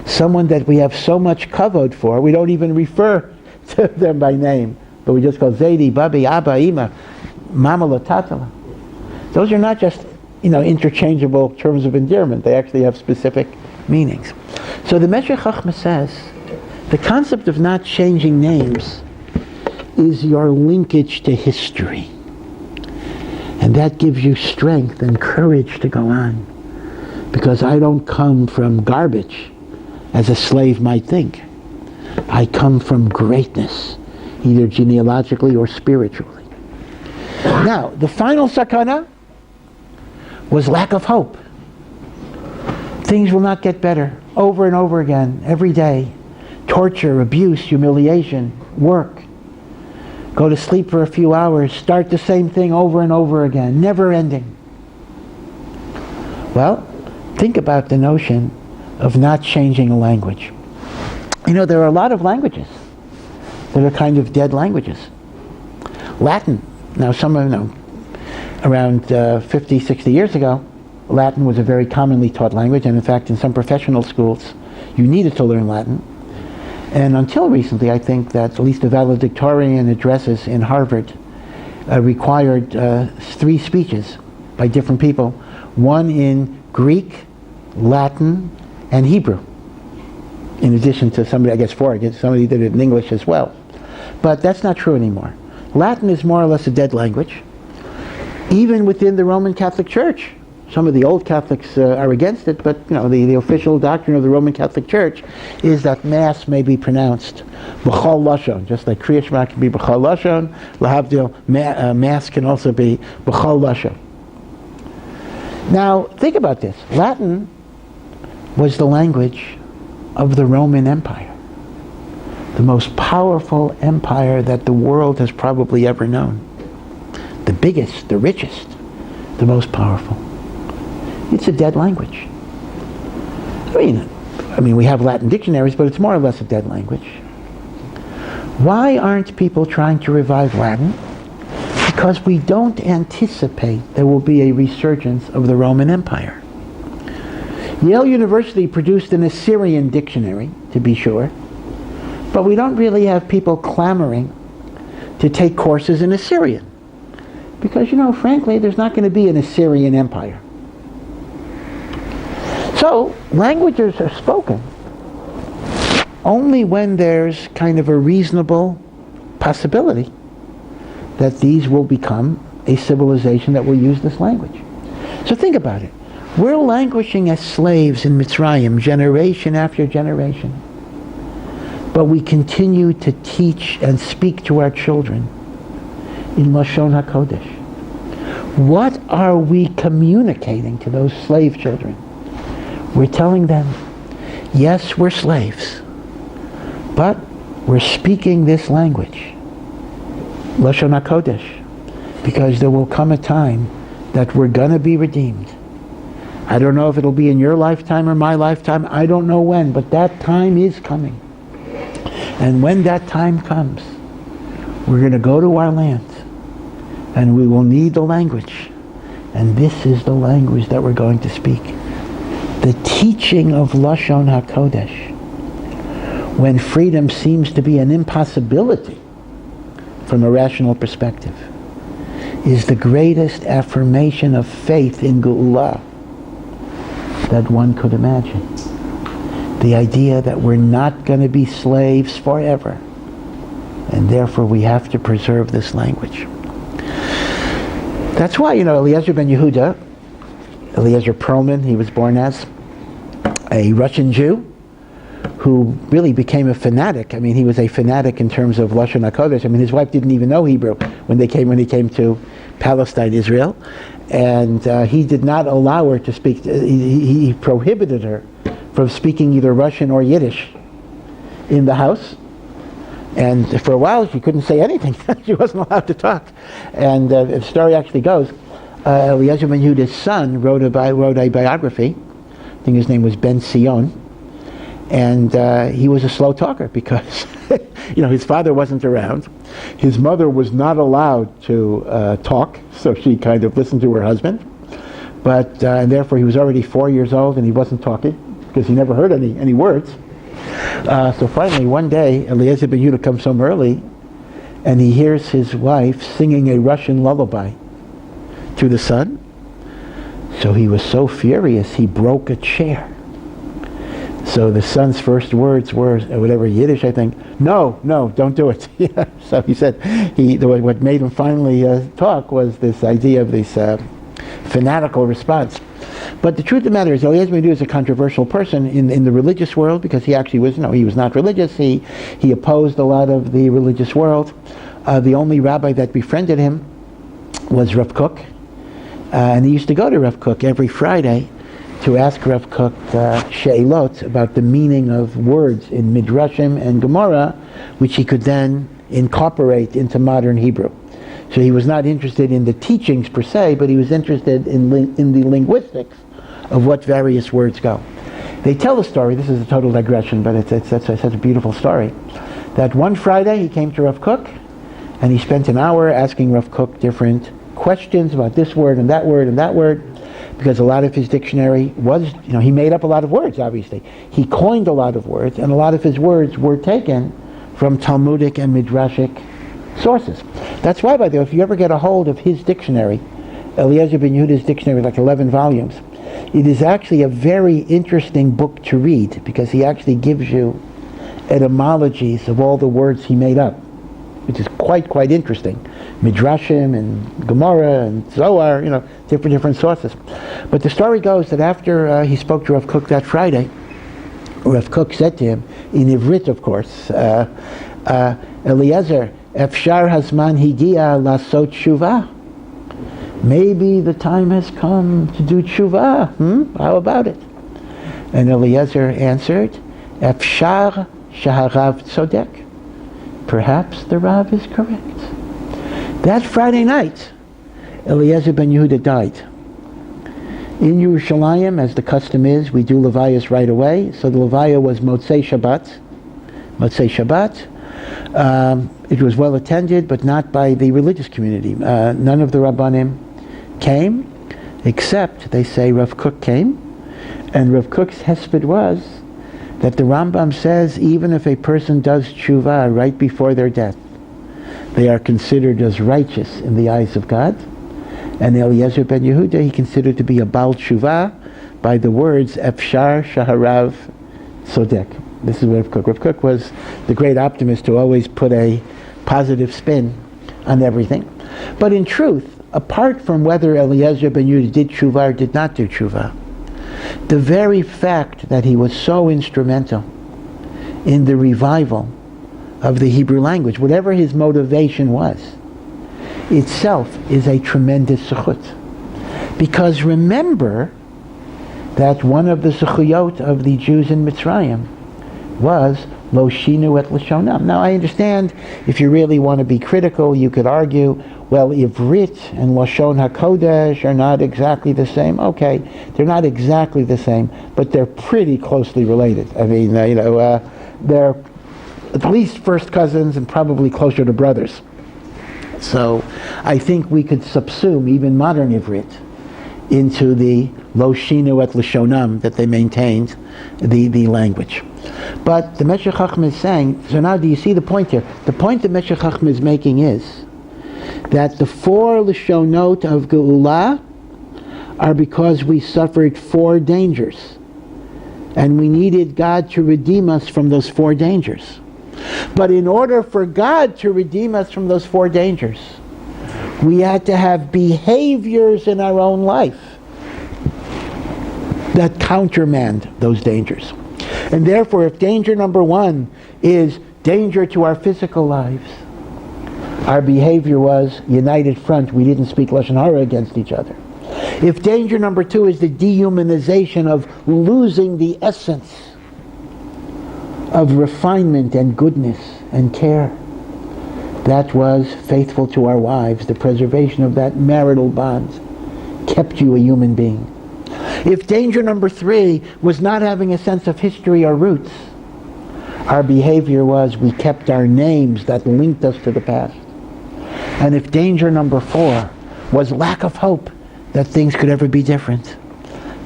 someone that we have so much kavod for, we don't even refer to them by name, but we just call Zaidi, Bubby, Abba, Ima, Mamala, Tatala. Those are not just, interchangeable terms of endearment. They actually have specific meanings. So the Meshech Chochmah says, the concept of not changing names is your linkage to history. And that gives you strength and courage to go on. Because I don't come from garbage, as a slave might think. I come from greatness, either genealogically or spiritually. Now, the final sakana was lack of hope. Things will not get better, over and over again, every day. Torture, abuse, humiliation, work. Go to sleep for a few hours, start the same thing over and over again, never ending. Well, think about the notion of not changing a language. There are a lot of languages that are kind of dead languages. Latin, now around 50, 60 years ago, Latin was a very commonly taught language, and in fact in some professional schools you needed to learn Latin. And until recently, I think that at least the valedictorian addresses in Harvard required 3 speeches by different people, one in Greek, Latin, and Hebrew. In addition to somebody, I guess 4, I guess somebody did it in English as well. But that's not true anymore. Latin is more or less a dead language. Even within the Roman Catholic Church, some of the old Catholics are against it, but the official doctrine of the Roman Catholic Church is that Mass may be pronounced b'chol lashon, just like Kriya Shema can be b'chol lashon, lahavdil, Mass can also be b'chol lashon. Now, think about this. Latin was the language of the Roman Empire, the most powerful empire that the world has probably ever known. The biggest, the richest, the most powerful. It's a dead language. I mean, we have Latin dictionaries, but it's more or less a dead language. Why aren't people trying to revive Latin? Because we don't anticipate there will be a resurgence of the Roman Empire. Yale University produced an Assyrian dictionary, to be sure, but we don't really have people clamoring to take courses in Assyrian. Because, frankly, there's not going to be an Assyrian Empire. So, languages are spoken only when there's kind of a reasonable possibility that these will become a civilization that will use this language. So think about it. We're languishing as slaves in Mitzrayim, generation after generation. But we continue to teach and speak to our children in Lashon HaKodesh. What are we communicating to those slave children? We're telling them, yes, we're slaves, but we're speaking this language, Lashon HaKodesh, because there will come a time that we're going to be redeemed. I don't know if it'll be in your lifetime or my lifetime. I don't know when, but that time is coming. And when that time comes, we're going to go to our land, and we will need the language. And this is the language that we're going to speak. The teaching of Lashon HaKodesh, when freedom seems to be an impossibility from a rational perspective, is the greatest affirmation of faith in Geula that one could imagine. The idea that we're not going to be slaves forever, and therefore we have to preserve this language. That's why, Eliezer ben Yehuda, Eliezer Perlman, he was born as a Russian Jew who really became a fanatic. I mean, he was a fanatic in terms of Lashon HaKodesh. I mean, his wife didn't even know Hebrew when he came to Palestine, Israel. And he did not allow her to speak. He prohibited her from speaking either Russian or Yiddish in the house. And for a while, she couldn't say anything. She wasn't allowed to talk. And the story actually goes, Eliezer ben Yehuda's son wrote a biography. I think his name was Ben Sion. And he was a slow talker because, his father wasn't around. His mother was not allowed to talk, so she kind of listened to her husband. But, and therefore he was already 4 years old and he wasn't talking because he never heard any words. So finally one day, Eliezer ben Yehuda comes home early and he hears his wife singing a Russian lullaby to the son. So he was so furious, he broke a chair. So the son's first words were, whatever, Yiddish, I think, no, don't do it. So he said, what made him finally talk was this idea of this fanatical response. But the truth of the matter is, Eliezer ben Yehuda is a controversial person in the religious world because he actually was, he was not religious. He opposed a lot of the religious world. The only rabbi that befriended him was Rav Kook. And he used to go to Rav Kook every Friday to ask Rav Kook she'elot about the meaning of words in Midrashim and Gemara, which he could then incorporate into modern Hebrew. So he was not interested in the teachings per se, but he was interested in the linguistics of what various words go. They tell the story, this is a total digression, but it's such a beautiful story, that one Friday he came to Rav Kook and he spent an hour asking Rav Kook different questions about this word and that word and that word, because a lot of his dictionary was, he made up a lot of words, obviously. He coined a lot of words, and a lot of his words were taken from Talmudic and Midrashic sources. That's why, by the way, if you ever get a hold of his dictionary, Eliezer ben Yehuda's dictionary, like 11 volumes, it is actually a very interesting book to read, because he actually gives you etymologies of all the words he made up, which is quite interesting. Midrashim and Gemara and Zohar, different sources. But the story goes that after he spoke to Rav Kook that Friday, Rav Kook said to him, in Ivrit of course, Eliezer, Efshar Hazman Higia Lasot Tshuva. Maybe the time has come to do tshuva. How about it? And Eliezer answered, Efshar Shaharav Tzodek. Perhaps the Rav is correct. That Friday night, Eliezer ben Yehuda died. In Yerushalayim, as the custom is, we do Levayas right away. So the Levaya was Motzei Shabbat. It was well attended, but not by the religious community. None of the Rabbanim came, except, they say, Rav Kook came. And Rav Kook's hesped was that the Rambam says even if a person does tshuva right before their death, they are considered as righteous in the eyes of God. And Eliezer ben Yehuda he considered to be a Baal Tshuva by the words Efshar Shaharav Tzodek. This is Rav Kook. Rav Kook was the great optimist who always put a positive spin on everything. But in truth, apart from whether Eliezer ben Yehuda did tshuva or did not do tshuva, the very fact that he was so instrumental in the revival of the Hebrew language, whatever his motivation was, itself is a tremendous zechut. Because remember that one of the zechuyot of the Jews in Mitzrayim was lo shinu et lashonam. Now I understand if you really want to be critical, you could argue, well, Ivrit and Lashon HaKodesh are not exactly the same. Okay, they're not exactly the same, but they're pretty closely related. I mean, they're at least first cousins and probably closer to brothers. So I think we could subsume even modern Ivrit into the lo shinu et lashonam that they maintained the language. But the Meshech Chochmah is saying, so now do you see the point here? The point that Meshech Chochmah is making is that the 4 lashonot of Geula are because we suffered 4 dangers And we needed God to redeem us from those 4 dangers. But in order for God to redeem us from those 4 dangers, we had to have behaviors in our own life that countermand those dangers. And therefore, if danger number 1 is danger to our physical lives, our behavior was united front. We didn't speak Lashon Hara against each other. If danger number 2 is the dehumanization of losing the essence of refinement and goodness and care, that was faithful to our wives. The preservation of that marital bond kept you a human being. If danger number 3 was not having a sense of history or roots, our behavior was we kept our names that linked us to the past. And if danger number 4 was lack of hope that things could ever be different,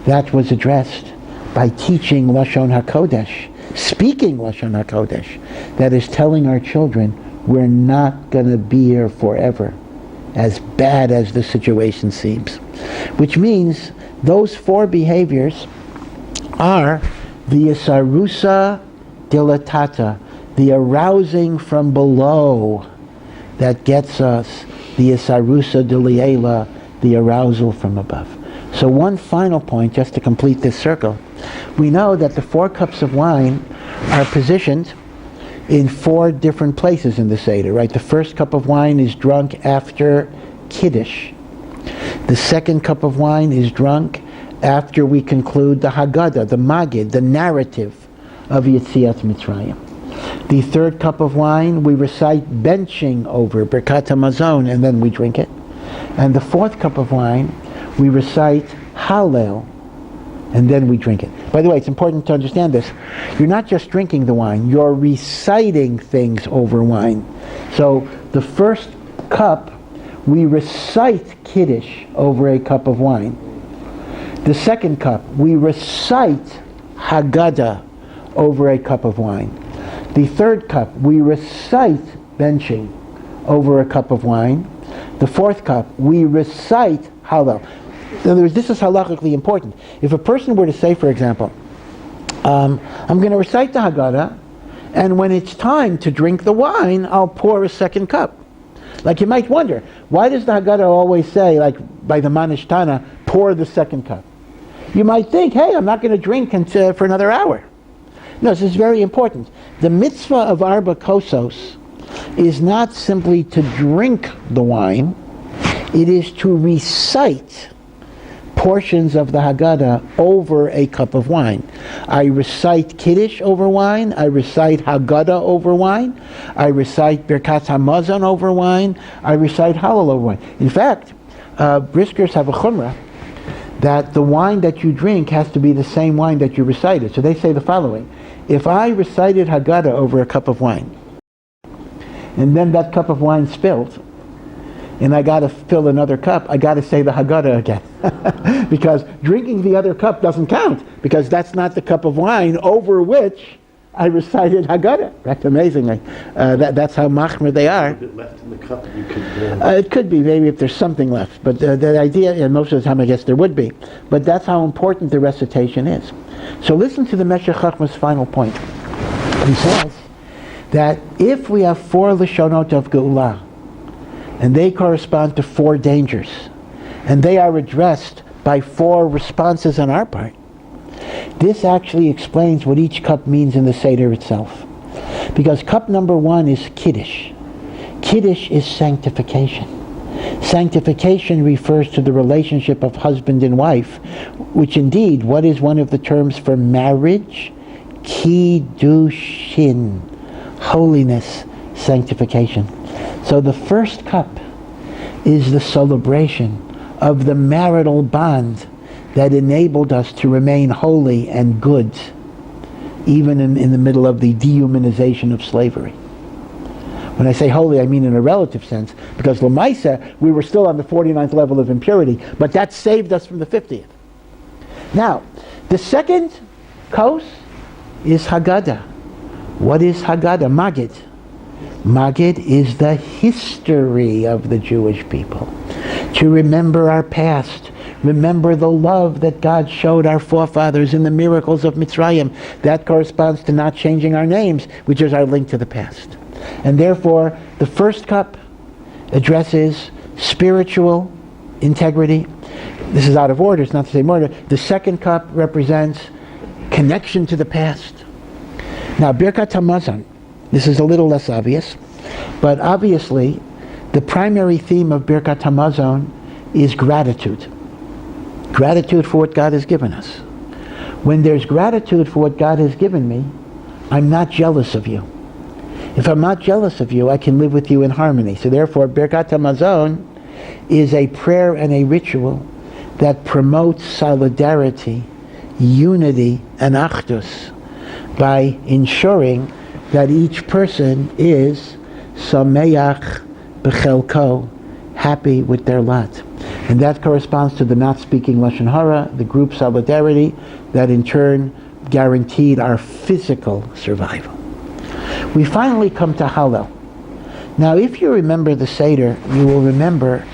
that was addressed by teaching Lashon HaKodesh, speaking Lashon HaKodesh, that is telling our children we're not going to be here forever, as bad as the situation seems. Which means those 4 behaviors are the Isarusa Dilatata, the arousing from below that gets us the Isarusa Diliela, the arousal from above. So one final point, just to complete this circle. We know that the 4 cups of wine are positioned in 4 different places in the Seder, right? The first cup of wine is drunk after Kiddush. The second cup of wine is drunk after we conclude the Haggadah, the Magid, the narrative of Yetziat Mitzrayim. The third cup of wine we recite benching over Birkat HaMazon, and then we drink it. And the fourth cup of wine we recite Hallel, and then we drink it. By the way, it's important to understand this. You're not just drinking the wine, you're reciting things over wine. So the first cup, we recite Kiddush over a cup of wine. The second cup, we recite Haggadah over a cup of wine. The third cup, we recite benching over a cup of wine. The fourth cup, we recite Hallel. In other words, this is halachically important. If a person were to say, for example, I'm going to recite the Haggadah, and when it's time to drink the wine, I'll pour a second cup. Like, you might wonder, why does the Haggadah always say, like by the Manishtana, pour the second cup? You might think, hey, I'm not going to drink for another hour. No, this is very important. The mitzvah of Arba Kosos is not simply to drink the wine, it is to recite portions of the Haggadah over a cup of wine. I recite Kiddush over wine, I recite Haggadah over wine, I recite Birkat HaMazon over wine, I recite Hallel over wine. In fact, briskers have a chumrah that the wine that you drink has to be the same wine that you recited. So they say the following: if I recited Haggadah over a cup of wine, and then that cup of wine spilled, and I got to fill another cup, I got to say the Haggadah again. Because drinking the other cup doesn't count, because that's not the cup of wine over which I recited Haggadah. Right? Amazingly. That's how machmer they are. A bit left in the cup you could... It could be, maybe, if there's something left. But the idea, and most of the time I guess there would be, but that's how important the recitation is. So listen to the Meshech Chochmah's final point. He says that if we have 4 Lashonot of Geulah, and they correspond to 4 dangers, and they are addressed by 4 responses on our part, this actually explains what each cup means in the Seder itself. Because cup number 1 is Kiddush. Kiddush is sanctification. Sanctification refers to the relationship of husband and wife, which indeed, what is one of the terms for marriage? Kiddushin. Holiness, sanctification. So the first cup is the celebration of the marital bond that enabled us to remain holy and good, even in the middle of the dehumanization of slavery. When I say holy, I mean in a relative sense, because L'maisa, we were still on the 49th level of impurity, but that saved us from the 50th. Now, the second kos is Haggadah. What is Haggadah? Magid. Magid is the history of the Jewish people. To remember our past, Remember the love that God showed our forefathers in the miracles of Mitzrayim. That corresponds to not changing our names, which is our link to the past. And therefore, the first cup addresses spiritual integrity. This is out of order, it's not the same order. The second cup represents connection to the past. Now, Birkat HaMazon, this is a little less obvious, but obviously, the primary theme of Birkat HaMazon is gratitude. Gratitude for what God has given us. When there's gratitude for what God has given me, I'm not jealous of you. If I'm not jealous of you, I can live with you in harmony. So therefore, Birkat HaMazon is a prayer and a ritual that promotes solidarity, unity, and achdus by ensuring that each person is sameach b'chelko, happy with their lot. And that corresponds to the not speaking Lashon Hara, the group solidarity, that in turn guaranteed our physical survival. We finally come to Hallel. Now, if you remember the Seder, you will remember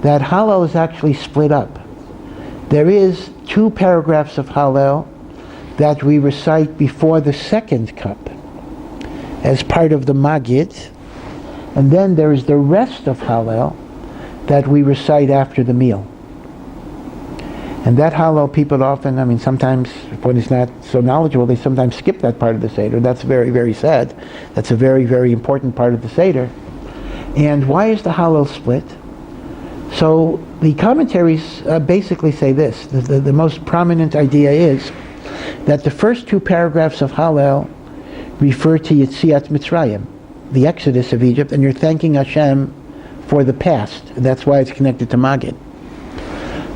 that Hallel is actually split up. There is 2 paragraphs of Hallel that we recite before the second cup as part of the Magid, and then there is the rest of Hallel that we recite after the meal. And that Hallel, people often, sometimes, if one is not so knowledgeable, they sometimes skip that part of the Seder. That's very, very sad. That's a very, very important part of the Seder. And why is the Hallel split? So the commentaries basically say this. The most prominent idea is that the first 2 paragraphs of Hallel refer to Yetziat Mitzrayim, the exodus of Egypt, and you're thanking Hashem for the past. And that's why it's connected to Magid.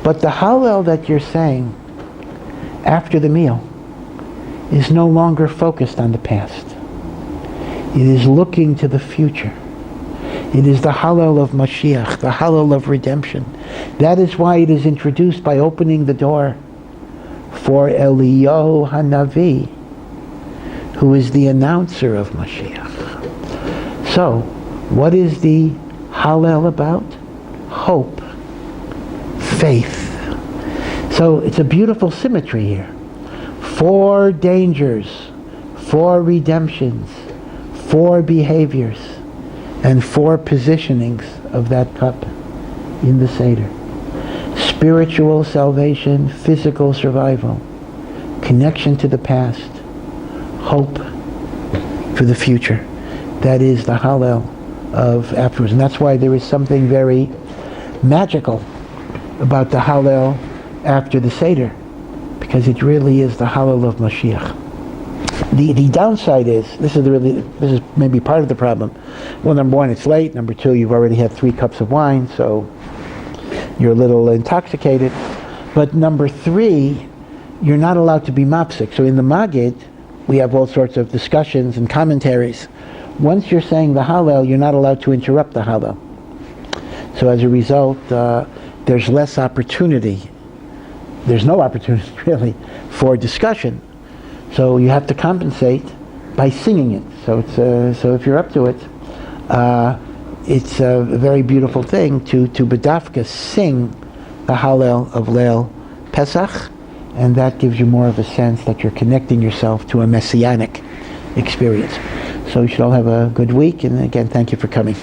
But the Hallel that you're saying after the meal is no longer focused on the past. It is looking to the future. It is the Hallel of Mashiach, the Hallel of redemption. That is why it is introduced by opening the door for Eliyahu Hanavi, who is the announcer of Mashiach. So, what is the Hallel about? Hope. Faith. So it's a beautiful symmetry here. 4 dangers, 4 redemptions, 4 behaviors, and 4 positionings of that cup in the Seder. Spiritual salvation, physical survival, connection to the past, hope for the future. That is the Hallel of afterwards. And that's why there is something very magical about the Hallel after the Seder, because it really is the Hallel of Mashiach. The downside is, this is maybe part of the problem. Well, number 1, it's late. Number 2, you've already had 3 cups of wine, so you're a little intoxicated. But number 3, you're not allowed to be mopsic. So in the Magid, we have all sorts of discussions and commentaries. Once you're saying the Hallel, you're not allowed to interrupt the Hallel. So as a result, there's less opportunity. There's no opportunity, really, for discussion. So you have to compensate by singing it. So if you're up to it, it's a very beautiful thing to bedafka sing the Hallel of Leil Pesach, and that gives you more of a sense that you're connecting yourself to a messianic experience. So you should all have a good week, and again, thank you for coming.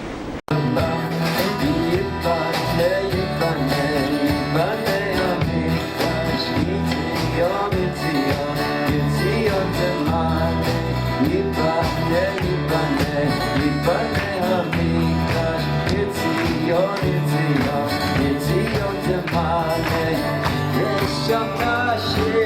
It's